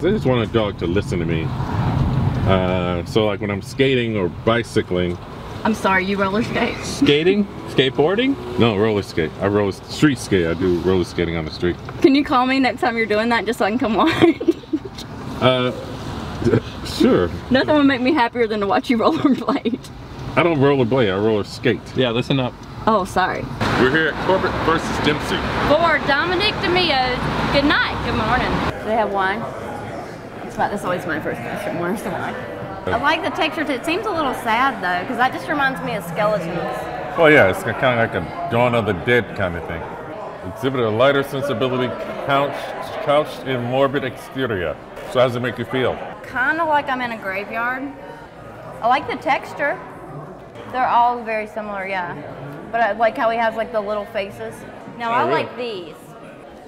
I just want a dog to listen to me. So like when I'm skating or bicycling. I'm sorry, you roller skate? Skating? Skateboarding? No, roller skate. I roller street skate. I do roller skating on the street. Can you call me next time you're doing that just so I can come watch? Sure. Nothing would make me happier than to watch you rollerblade. I don't rollerblade, I roller skate. Yeah, listen up. Oh, sorry. We're here at Corbett Vs Dempsey. For Dominic DeMio's. Good night. Good morning. Do they have wine? That's always my first question. Where's the wine? I like the texture. It seems a little sad though, because that just reminds me of skeletons. Well, yeah, it's kind of like a Dawn of the Dead kind of thing. Exhibit a lighter sensibility couched in morbid exterior. So how does it make you feel? Kind of like I'm in a graveyard. I like the texture. They're all very similar, yeah. But I like how he has like the little faces. Now I like these.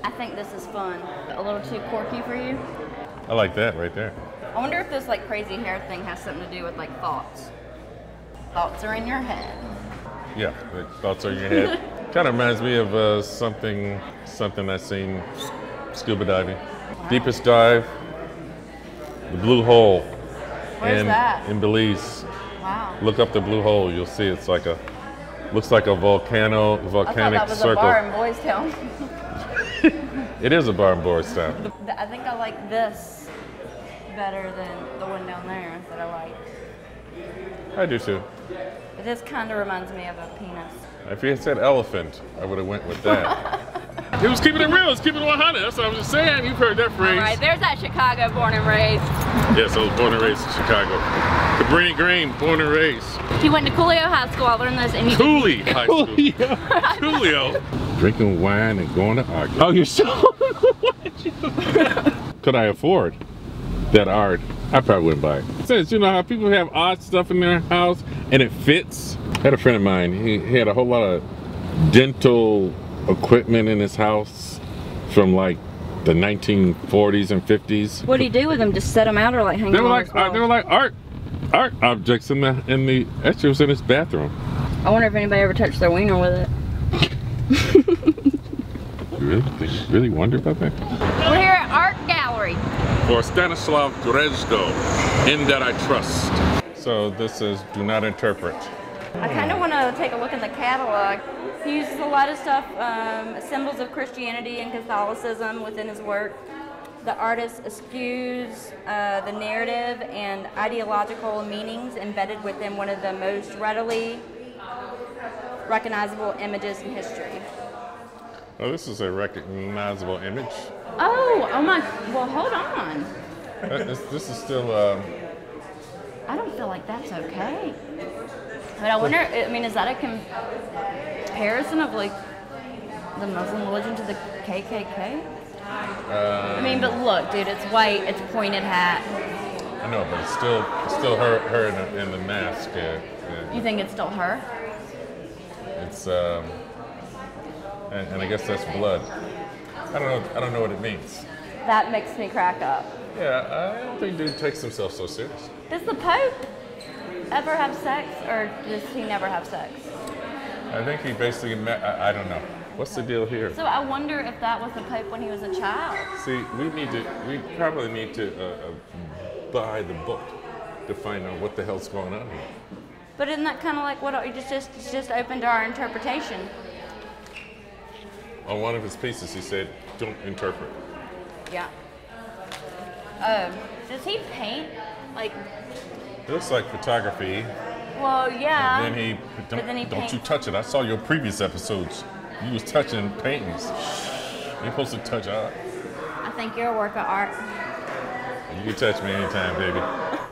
I think this is fun. A little too quirky for you? I like that right there. I wonder if this like crazy hair thing has something to do with like thoughts. Thoughts are in your head. Yeah, the thoughts are in your head. Kind of reminds me of something I've seen scuba diving. Wow. Deepest dive, the Blue Hole. Where's that? In Belize. Wow. Look up the Blue Hole. You'll see it's like looks like a volcanic circle. I thought that was a bar in Boys Town. It is a bar in Boys Town. I think I like this better than the one down there that I like. I do too. This kind of reminds me of a penis. If you had said elephant, I would have went with that. He was keeping it real. He was keeping it 100. That's what I was just saying. You've heard that phrase. All right, there's that Chicago born and raised. Yes, I was born and raised in Chicago. Cabrini Green, born and raised. He went to Coolio High School. I learned this. And Cooley High School. Coolio. Drinking wine and going to argue. Oh, you're so... Could I afford that art? I probably wouldn't buy it. Since you know how people have odd stuff in their house and it fits. I had a friend of mine, he had a whole lot of dental equipment in his house from like the 1940s and 50s. What do you do with them? Just set them out or like hang them on his wall? They were like art objects in the actually it was in his bathroom. I wonder if anybody ever touched their wiener with it. You really wonder about that? We're here at Art Gallery. For Stanislav Drezdo, In That I Trust. So this is Do Not Interpret. I kind of want to take a look at the catalog. He uses a lot of stuff, symbols of Christianity and Catholicism within his work. The artist eschews the narrative and ideological meanings embedded within one of the most readily recognizable images in history. Oh, this is a recognizable image. Oh my, well hold on. This is still... I don't feel like that's okay. But I wonder, I mean, is that a comparison of like the Muslim religion to the KKK? I mean, but look, dude, it's white, it's pointed hat. I know, but it's still her in the mask. Yeah. You think it's still her? It's and I guess that's blood. I don't know what it means. That makes me crack up. Yeah, I don't think dude takes himself so serious. Does the Pope ever have sex, or does he never have sex? I think he basically I don't know. What's the deal here? So I wonder if that was the Pope when he was a child. See, we probably need to buy the book to find out what the hell's going on here. But isn't that kind of like what you just opened to our interpretation? On one of his pieces, he said, "Don't interpret." Yeah. Does he paint? Like. It looks like photography. Well, yeah. And then don't you touch it. I saw your previous episodes. You was touching paintings. You're supposed to touch art. I think you're a work of art. You can touch me anytime, baby.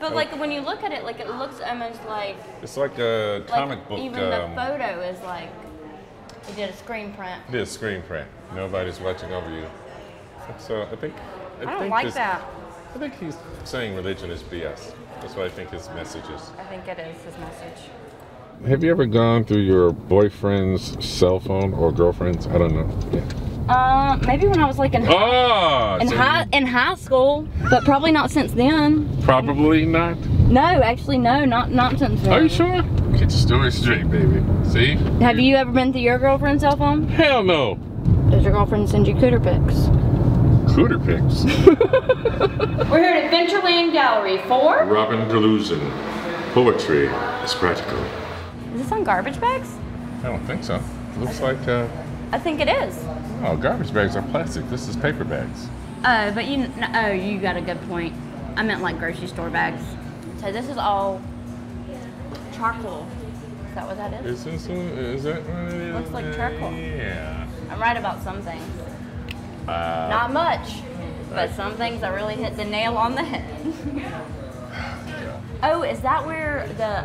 But like when you look at it, like it looks almost like... It's like a comic book. Even the photo is like, he did a screen print. He did a screen print. Nobody's watching over you. So I think that. I think he's saying religion is BS. That's what I think his message is. I think it is his message. Have you ever gone through your boyfriend's cell phone or girlfriend's? I don't know. Yeah. Maybe when I was like in high school, but probably not since then. Probably not? No, actually no, not since then. Are you sure? Get your story straight, baby. See? Have you ever been through your girlfriend's cell phone? Hell no. Does your girlfriend send you cooter pics? cooter pics. We're here at Adventureland Gallery for Robin Delusion. Poetry is practical. Is this on garbage bags? I don't think so. It looks like, I think it is. oh, garbage bags are plastic. This is paper bags. But you got a good point. I meant like grocery store bags. So this is all charcoal. Is that what that is? Is that what it is? Looks like charcoal. Yeah. I'm right about some things. Not much, but some things I really hit the nail on the head. Oh, is that where the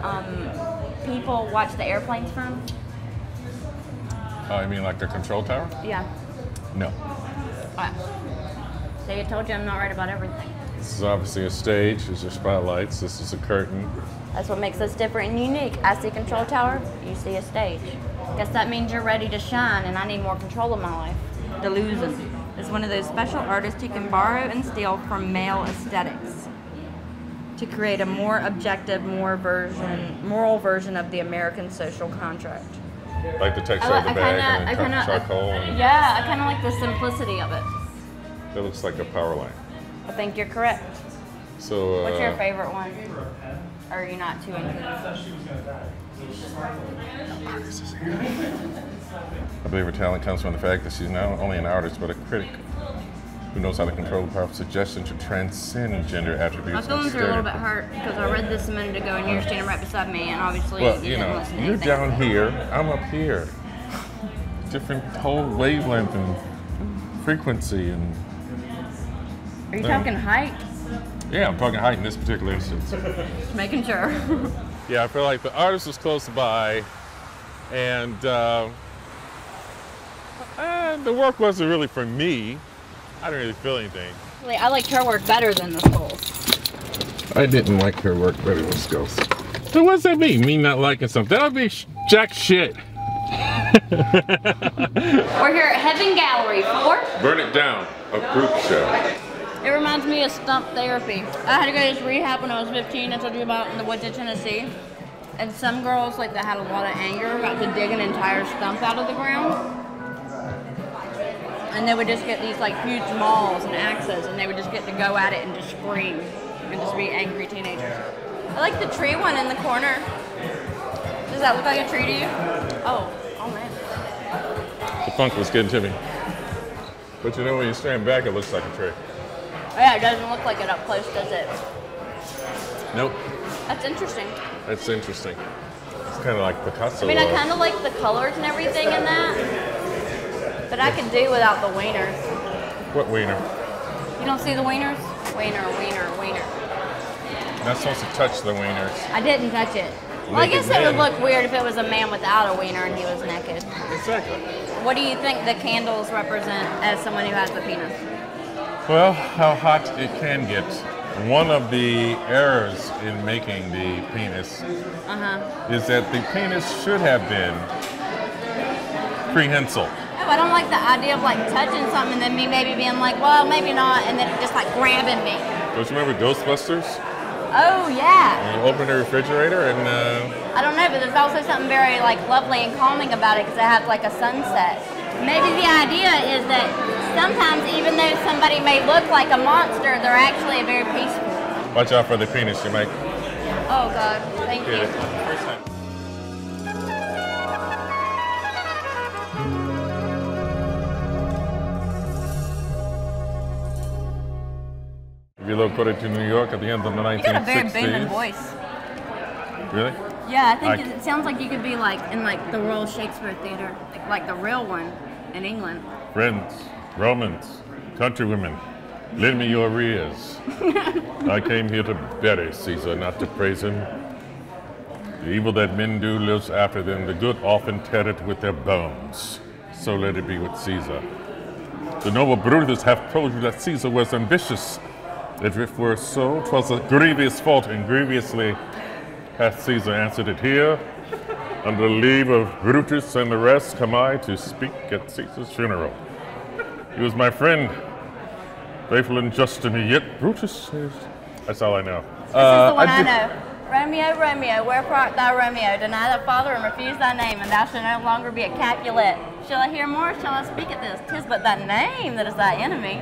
people watch the airplanes from? Oh, you mean like the control tower? Yeah. No. Alright. See, I told you I'm not right about everything. This is obviously a stage. These are spotlights. This is a curtain. That's what makes us different and unique. I see control tower, you see a stage. Guess that means you're ready to shine and I need more control of my life. Delusion is one of those special artists who can borrow and steal from male aesthetics to create a more objective, moral version of the American social contract. Like the texture of the bag and the charcoal. Yeah, I kind of like the simplicity of it. That looks like a power line. I think you're correct. So, what's your favorite one? Or are you not too into this? I believe her talent comes from the fact that she's not only an artist but a critic who knows how to control the power of suggestion to transcend gender attributes. My feelings are a little bit hurt because I read this a minute ago and you're standing right beside me and obviously you didn't listen to you're anything. down here, I'm up here. Different whole wavelength and frequency and... Are you talking height? Yeah, I'm talking height in this particular instance. Just making sure. Yeah, I feel like the artist was close by and the work wasn't really for me. I didn't really feel anything. I liked her work better than the skulls. I didn't like her work better than skulls. So what does that mean? Me not liking something? That would be jack shit. We're here at Heaven Gallery for Burn It Down, a group show. It reminds me of stump therapy. I had to go to this rehab when I was 15. I told you about in the woods of Tennessee. And some girls that had a lot of anger got to dig an entire stump out of the ground. And they would just get these huge mauls and axes and they would just get to go at it and just scream and just be angry teenagers. I like the tree one in the corner. Does that look like a tree to you? Oh man. The funk was getting to me. But you know, when you stand back, it looks like a tree. Yeah, it doesn't look like it up close, does it? Nope. That's interesting. That's interesting. It's kind of like Picasso. I mean, I kind of like the colors and everything in that, but I could do without the wieners. What wiener? You don't see the wieners? Wiener, wiener, wiener. Not supposed to touch the wieners. I didn't touch it. Well, I guess it would look weird if it was a man without a wiener and he was naked. Exactly. What do you think the candles represent as someone who has the penis? Well, how hot it can get. One of the errors in making the penis is that the penis should have been prehensile. Oh, I don't like the idea of touching something and then me maybe being like, well, maybe not, and then it just grabbing me. Don't you remember Ghostbusters? Oh, yeah. When you open the refrigerator and... I don't know, but there's also something very lovely and calming about it because it has a sunset. Maybe the idea is that sometimes even though somebody may look like a monster, they're actually very peaceful. Watch out for the penis, you might... Oh, God. Thank you. If you look to New York at the end of the 1960s... You got a very booming voice. Really? Yeah, I think it sounds like you could be in the Royal Shakespeare Theater, like the real one in England. Friends, Romans, countrywomen, lend me your ears. I came here to bury Caesar, not to praise him. The evil that men do lives after them. The good often tear it with their bones. So let it be with Caesar. The noble Brutus hath told you that Caesar was ambitious. If it were so, 'twas a grievous fault, and grievously hath Caesar answered it here. Under leave of Brutus and the rest come I to speak at Caesar's funeral. He was my friend, faithful and just to me, yet Brutus is... That's all I know. This is the one I know. Romeo, Romeo, wherefore art thou Romeo? Deny thy father and refuse thy name, and thou shalt no longer be a Capulet. Shall I hear more? Shall I speak at this? 'Tis but thy name that is thy enemy.